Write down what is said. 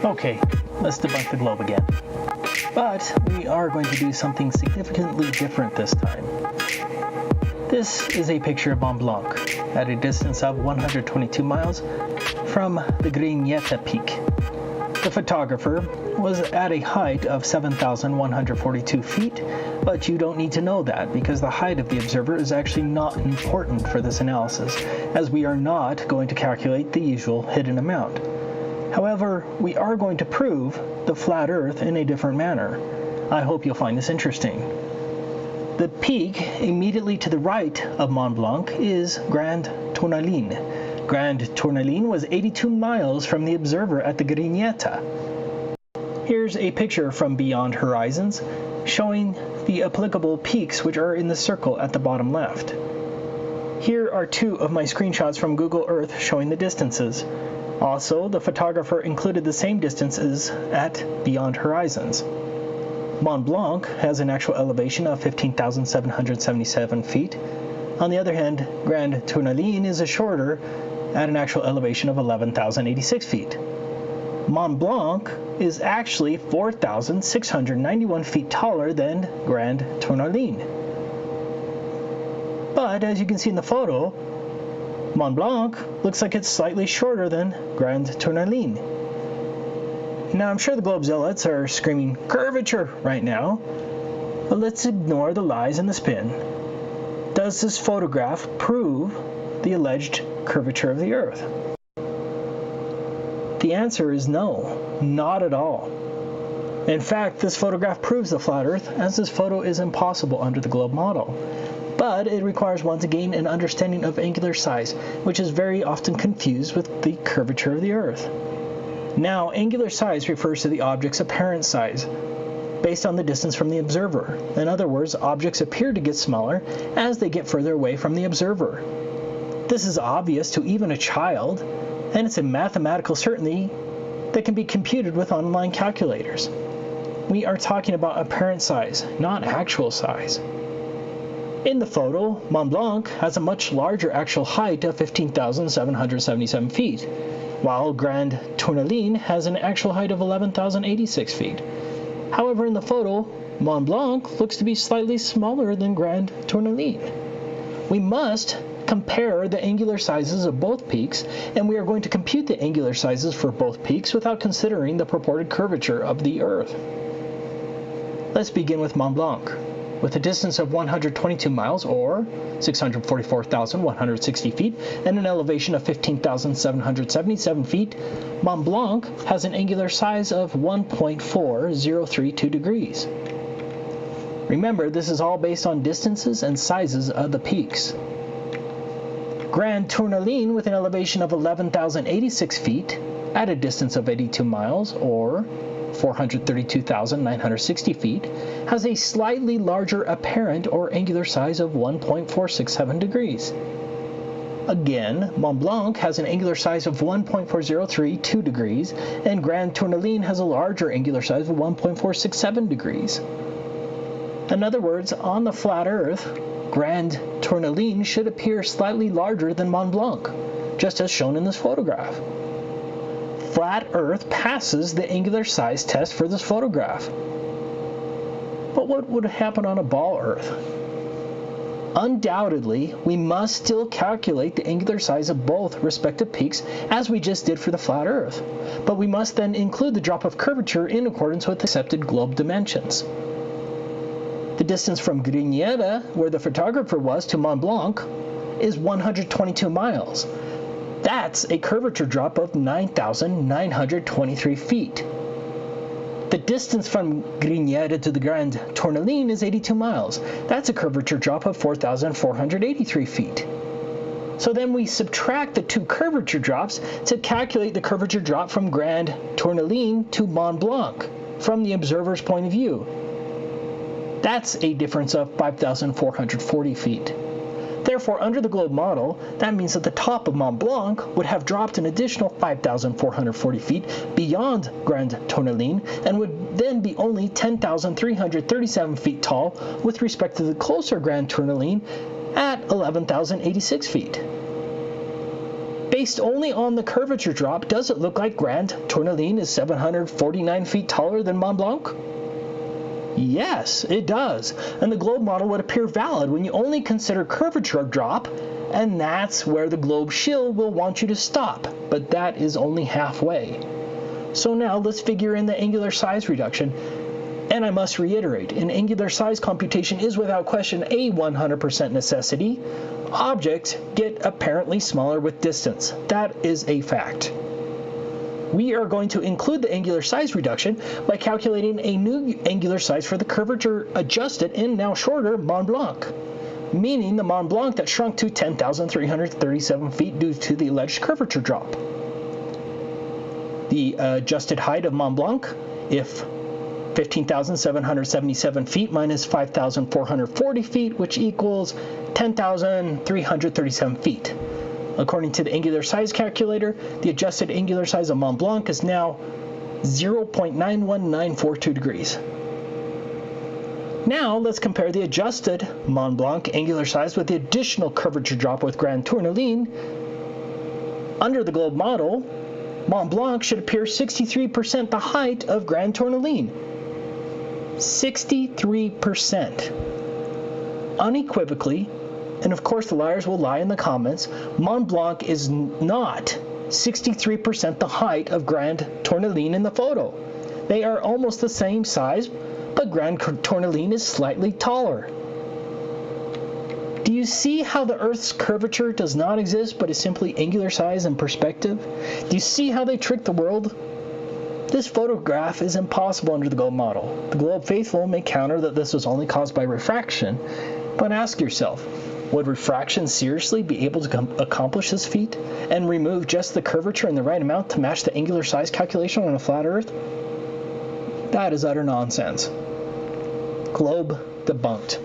Okay, let's debunk the globe again. But we are going to do something significantly different this time. This is a picture of Mont Blanc at a distance of 122 miles from the Grignetta Peak. The photographer was at a height of 7,142 feet, but you don't need to know that because the height of the observer is actually not important for this analysis, as we are not going to calculate the usual hidden amount. However, we are going to prove the flat Earth in a different manner. I hope you'll find this interesting. The peak immediately to the right of Mont Blanc is Grand Tourmaline. Grand Tourmaline was 82 miles from the observer at the Grignetta. Here's a picture from Beyond Horizons showing the applicable peaks which are in the circle at the bottom left. Here are two of my screenshots from Google Earth showing the distances. Also, the photographer included the same distances at Beyond Horizons. Mont Blanc has an actual elevation of 15,777 feet. On the other hand, Grand Tourmaline is shorter at an actual elevation of 11,086 feet. Mont Blanc is actually 4,691 feet taller than Grand Tourmaline. But as you can see in the photo, Mont Blanc looks like it's slightly shorter than Grand Tourmaline. Now I'm sure the globe zealots are screaming curvature right now, but let's ignore the lies and the spin. Does this photograph prove the alleged curvature of the Earth? The answer is no, not at all. In fact, this photograph proves the flat Earth, as this photo is impossible under the globe model. But it requires one to gain an understanding of angular size, which is very often confused with the curvature of the Earth. Now, angular size refers to the object's apparent size, based on the distance from the observer. In other words, objects appear to get smaller as they get further away from the observer. This is obvious to even a child, and it's a mathematical certainty that can be computed with online calculators. We are talking about apparent size, not actual size. In the photo, Mont Blanc has a much larger actual height of 15,777 feet, while Grand Tourmaline has an actual height of 11,086 feet. However, in the photo, Mont Blanc looks to be slightly smaller than Grand Tourmaline. We must compare the angular sizes of both peaks, and we are going to compute the angular sizes for both peaks without considering the purported curvature of the Earth. Let's begin with Mont Blanc. With a distance of 122 miles, or 644,160 feet, and an elevation of 15,777 feet, Mont Blanc has an angular size of 1.4032 degrees. Remember, this is all based on distances and sizes of the peaks. Grand Tourmaline, with an elevation of 11,086 feet, at a distance of 82 miles, or 432,960 feet, has a slightly larger apparent or angular size of 1.467 degrees. Again, Mont Blanc has an angular size of 1.4032 degrees, and Grand Tourmaline has a larger angular size of 1.467 degrees. In other words, on the flat Earth, Grand Tourmaline should appear slightly larger than Mont Blanc, just as shown in this photograph. Flat Earth passes the angular size test for this photograph. But what would happen on a ball Earth? Undoubtedly, we must still calculate the angular size of both respective peaks as we just did for the flat Earth, but we must then include the drop of curvature in accordance with accepted globe dimensions. The distance from Grigniera, where the photographer was, to Mont Blanc is 122 miles. That's a curvature drop of 9,923 feet. The distance from Grigniera to the Grand Tourmaline is 82 miles. That's a curvature drop of 4,483 feet. So then we subtract the two curvature drops to calculate the curvature drop from Grand Tourmaline to Mont Blanc from the observer's point of view. That's a difference of 5,440 feet. Therefore, under the globe model, that means that the top of Mont Blanc would have dropped an additional 5,440 feet beyond Grand Tourmaline and would then be only 10,337 feet tall with respect to the closer Grand Tourmaline at 11,086 feet. Based only on the curvature drop, does it look like Grand Tourmaline is 749 feet taller than Mont Blanc? Yes, it does, and the globe model would appear valid when you only consider curvature drop, and that's where the globe shield will want you to stop, but that is only halfway. So now let's figure in the angular size reduction, and I must reiterate, an angular size computation is without question a 100% necessity. Objects get apparently smaller with distance. That is a fact. We are going to include the angular size reduction by calculating a new angular size for the curvature adjusted and now shorter Mont Blanc, meaning the Mont Blanc that shrunk to 10,337 feet due to the alleged curvature drop. The adjusted height of Mont Blanc, if 15,777 feet minus 5,440 feet, which equals 10,337 feet. According to the angular size calculator, the adjusted angular size of Mont Blanc is now 0.91942 degrees. Now let's compare the adjusted Mont Blanc angular size with the additional curvature drop with Grand Tourmaline. Under the globe model, Mont Blanc should appear 63% the height of Grand Tourmaline. 63%. Unequivocally, and of course the liars will lie in the comments, Mont Blanc is not 63% the height of Grand Tourmaline in the photo. They are almost the same size, but Grand Tourmaline is slightly taller. Do you see how the Earth's curvature does not exist but is simply angular size and perspective? Do you see how they trick the world? This photograph is impossible under the globe model. The globe faithful may counter that this was only caused by refraction, but ask yourself, would refraction seriously be able to accomplish this feat and remove just the curvature in the right amount to match the angular size calculation on a flat Earth? That is utter nonsense. Globe debunked.